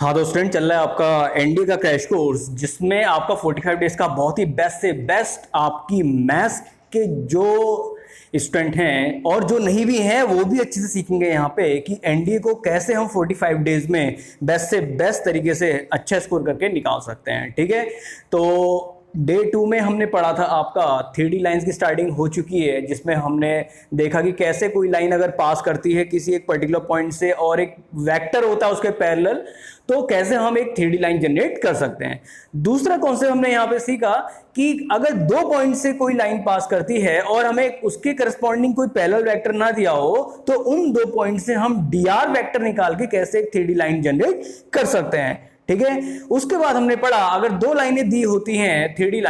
हाँ तो स्टूडेंट, चल रहा है आपका एनडीए का क्रैश कोर्स, जिसमें आपका 45 डेज का बहुत ही बेस्ट से बेस्ट आपकी मैथ्स के जो स्टूडेंट हैं और जो नहीं भी हैं वो भी अच्छे से सीखेंगे यहाँ पे कि एनडीए को कैसे हम 45 डेज में बेस्ट से बेस्ट तरीके से अच्छा स्कोर करके निकाल सकते हैं। ठीक है, तो डे 2 में हमने पढ़ा था आपका 3D लाइंस की स्टार्टिंग हो चुकी है, जिसमें हमने देखा कि कैसे कोई लाइन अगर पास करती है किसी एक पर्टिकुलर पॉइंट से और एक वेक्टर होता है उसके पैरेलल, तो कैसे हम एक 3D लाइन जनरेट कर सकते हैं। दूसरा कॉन्सेप्ट हमने यहाँ पे सीखा कि अगर दो पॉइंट से कोई लाइन पास करती है और हमें उसके करस्पॉन्डिंग कोई पैरेलल वेक्टर ना दिया हो, तो उन दो पॉइंट से हम डीआर वेक्टर निकाल के कैसे एक 3D लाइन जनरेट कर सकते हैं। ठीक है, उसके बाद हमने पढ़ा अगर दो लाइनें दी होती हैं 3D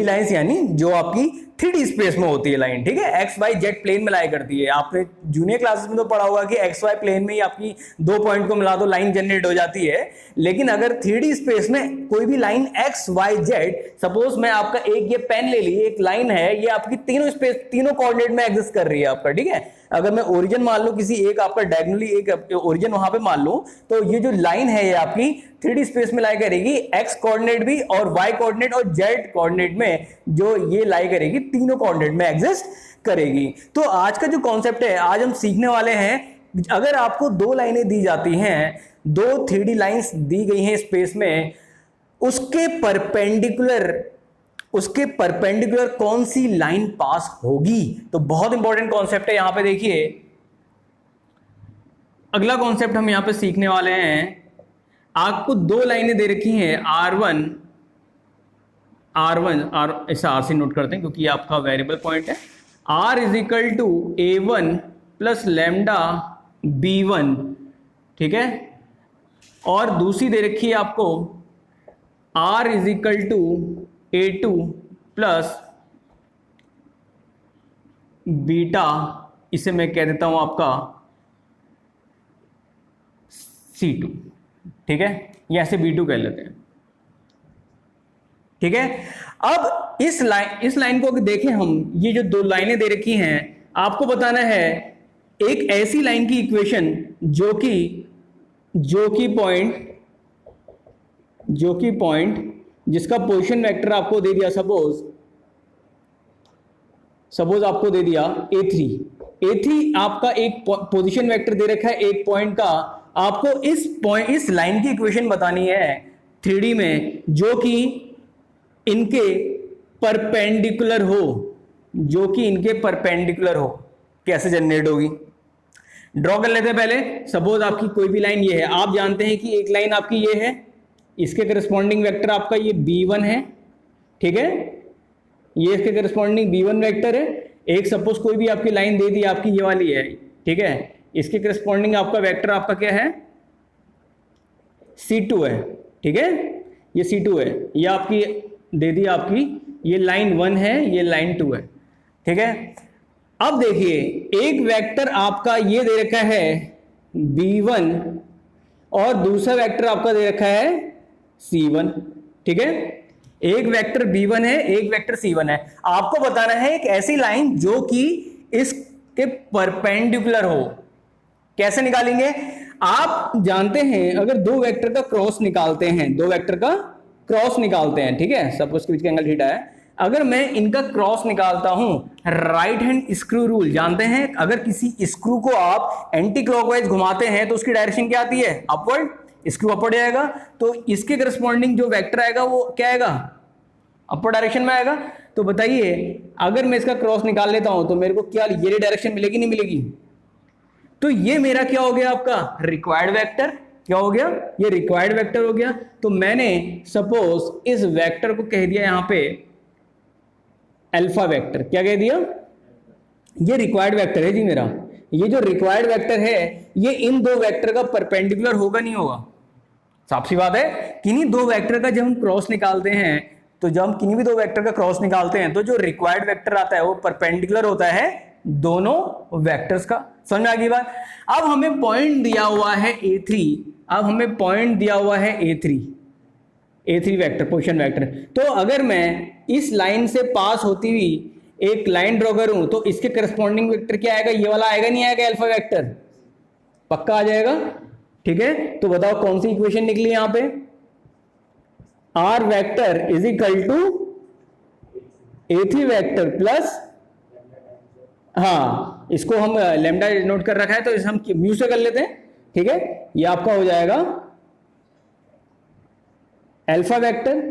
लाइंस यानी जो आपकी 3D स्पेस में होती है लाइन। ठीक है, एक्स वाई जेड प्लेन में लाई करती है। आपने जूनियर क्लासेस में तो पढ़ा होगा कि एक्स वाई प्लेन में ही आपकी दो पॉइंट को मिला दो लाइन जनरेट हो जाती है। लेकिन अगर 3D स्पेस में कोई भी line x y z, suppose मैं आपका एक ये पेन ले ली, एक लाइन है, ये आपकी तीनों कोऑर्डिनेट में एग्जिस्ट कर रही है आपका। ठीक है, अगर मैं ओरिजिन मान लूं किसी एक आपका डायगोनली एक ओरिजिन वहां पे मान लूं, तो ये जो लाइन है ये आपकी 3D स्पेस में लाई करेगी, एक्स कोऑर्डिनेट भी और वाई कोऑर्डिनेट और जेड कोऑर्डिनेट में जो ये लाई करेगी, तीनों कोऑर्डिनेट में एग्जिस्ट करेगी। तो आज का जो कॉन्सेप्ट है, आज हम सीखने वाले हैं, अगर आपको दो लाइनें दी जाती हैं, दो 3D लाइंस दी गई हैं स्पेस में, उसके परपेंडिकुलर कौन सी लाइन पास होगी। तो बहुत इंपॉर्टेंट कॉन्सेप्ट है। यहां पे देखिए, अगला कॉन्सेप्ट हम यहां पे सीखने वाले हैं। आपको दो लाइनें दे रखी हैं, ऐसा आर से नोट करते हैं क्योंकि आपका वेरिएबल पॉइंट है। R is equal to A1 plus lambda B1। ठीक है, और दूसरी दे रखी है आपको R is equal to A2 plus beta, इसे मैं कह देता हूं आपका C2। ठीक है, या ऐसे B2 कह लेते हैं। ठीक है, अब इस लाइन को अगर देखें हम, ये जो दो लाइनें दे रखी हैं, आपको बताना है एक ऐसी लाइन की इक्वेशन जो कि पॉइंट जिसका पोजीशन वेक्टर आपको दे दिया, सपोज आपको दे दिया A3 आपका एक पोजीशन वेक्टर दे रखा है एक पॉइंट का। आपको इस लाइन की इक्वेशन बतानी है 3D में जो कि इनके परपेंडिकुलर हो। कैसे जनरेट होगी, ड्रॉ कर लेते हैं पहले। सपोज आपकी कोई भी लाइन ये है, आप जानते हैं कि एक लाइन आपकी ये है, इसके करस्पॉन्डिंग वेक्टर आपका ये B1 है। ठीक है, ये इसके करस्पॉन्डिंग B1 वेक्टर है। एक सपोज कोई भी आपकी लाइन दे दी, आपकी ये वाली है। ठीक है, इसके करस्पॉन्डिंग आपका वेक्टर आपका क्या है, C2 है। ठीक है, ये C2 है, ये आपकी दे दी, आपकी ये लाइन 1 है, ये लाइन 2 है। ठीक है, अब देखिए एक वेक्टर आपका ये दे रखा है B1 और दूसरा वेक्टर आपका दे रखा है C1। ठीक है, एक वेक्टर B1 है, एक वेक्टर C1 है। आपको बताना है एक ऐसी लाइन जो कि इसके परपेंडिकुलर हो। कैसे निकालेंगे, आप जानते हैं अगर दो वेक्टर का क्रॉस निकालते हैं, ठीक है, सपोज के बीच का एंगल थीटा है। अगर मैं इनका क्रॉस निकालता हूं, राइट हैंड स्क्रू रूल जानते हैं, अगर किसी स्क्रू को आप एंटी क्लॉकवाइज घुमाते हैं तो उसकी डायरेक्शन क्या आती है, अपवर्ड। स्क्रू अपवर्ड जाएगा तो इसके करस्पॉन्डिंग जो वेक्टर आएगा वो क्या आएगा, अपवर्ड डायरेक्शन में आएगा। तो बताइए अगर मैं इसका क्रॉस निकाल लेता हूं तो मेरे को क्या ये डायरेक्शन मिलेगी, नहीं मिलेगी। तो ये मेरा क्या हो गया, आपका रिक्वायर्ड वेक्टर। क्या हो गया, ये रिक्वायर्ड वेक्टर हो गया। तो मैंने सपोज इस वेक्टर को कह दिया यहां पे अल्फा वेक्टर। क्या कह दिया, ये रिक्वायर्ड वेक्टर है जी मेरा। ये जो रिक्वायर्ड वेक्टर है ये इन दो वेक्टर का परपेंडिकुलर होगा, नहीं होगा। साफ सी बात है, किन्हीं दो वेक्टर का जब हम क्रॉस निकालते हैं, तो जब हम किन्हीं भी दो वेक्टर का क्रॉस निकालते हैं तो जो रिक्वायर्ड वेक्टर आता है वो परपेंडिकुलर होता है दोनों वेक्टर्स का। समझ में आ गई बात। अब हमें पॉइंट दिया हुआ है A3 वेक्टर, पोजीशन वेक्टर। तो अगर मैं इस लाइन से पास होती हुई एक लाइन ड्रॉ करूं तो इसके करस्पॉन्डिंग वेक्टर क्या आएगा, ये वाला आएगा, नहीं आएगा, अल्फा वेक्टर। पक्का आ जाएगा। ठीक है, तो बताओ कौन सी इक्वेशन निकली यहां पे? R vector is equal to A3 vector plus, हाँ इसको हम लेमडा नोट कर रखा है तो इसे हम म्यू से कर लेते हैं, ठीक है। ये आपका हो जाएगा अल्फा वेक्टर,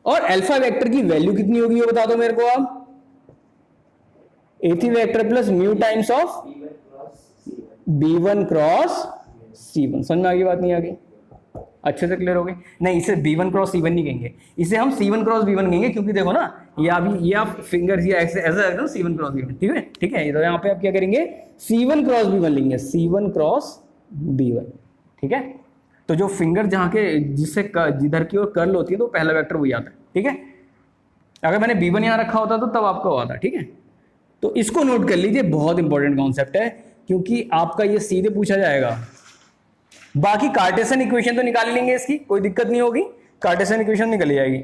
और अल्फा वेक्टर की वैल्यू कितनी होगी ये बता दो मेरे को आप? A3 vector plus mu times of B1 cross C1। समझ में आ गई बात, नहीं आ गई? अच्छे से क्लियर हो गई? नहीं, इसे B1 क्रॉस C1 नहीं कहेंगे, इसे हम C1 क्रॉस B1 कहेंगे, क्योंकि देखो ना ये आप फिंगर ऐसे रख दो, C1 क्रॉस B1, ठीक है, ठीक है। तो यहाँ पे आप क्या करेंगे? C1 क्रॉस B1 लेंगे, C1 क्रॉस B1, ठीक है। तो जो फिंगर जहाँ के जिससे जिधर की ओर कर्ल होती है तो पहला वेक्टर वही आता है, ठीक है। अगर मैंने B1 यहाँ रखा होता तो तब आपका हुआ था, ठीक है। तो इसको नोट कर लीजिए, बहुत इंपॉर्टेंट कॉन्सेप्ट है, क्योंकि आपका ये सीधे पूछा जाएगा। बाकी कार्टेशियन इक्वेशन तो निकाल लेंगे, इसकी कोई दिक्कत नहीं होगी, कार्टेशियन इक्वेशन निकल जाएगी।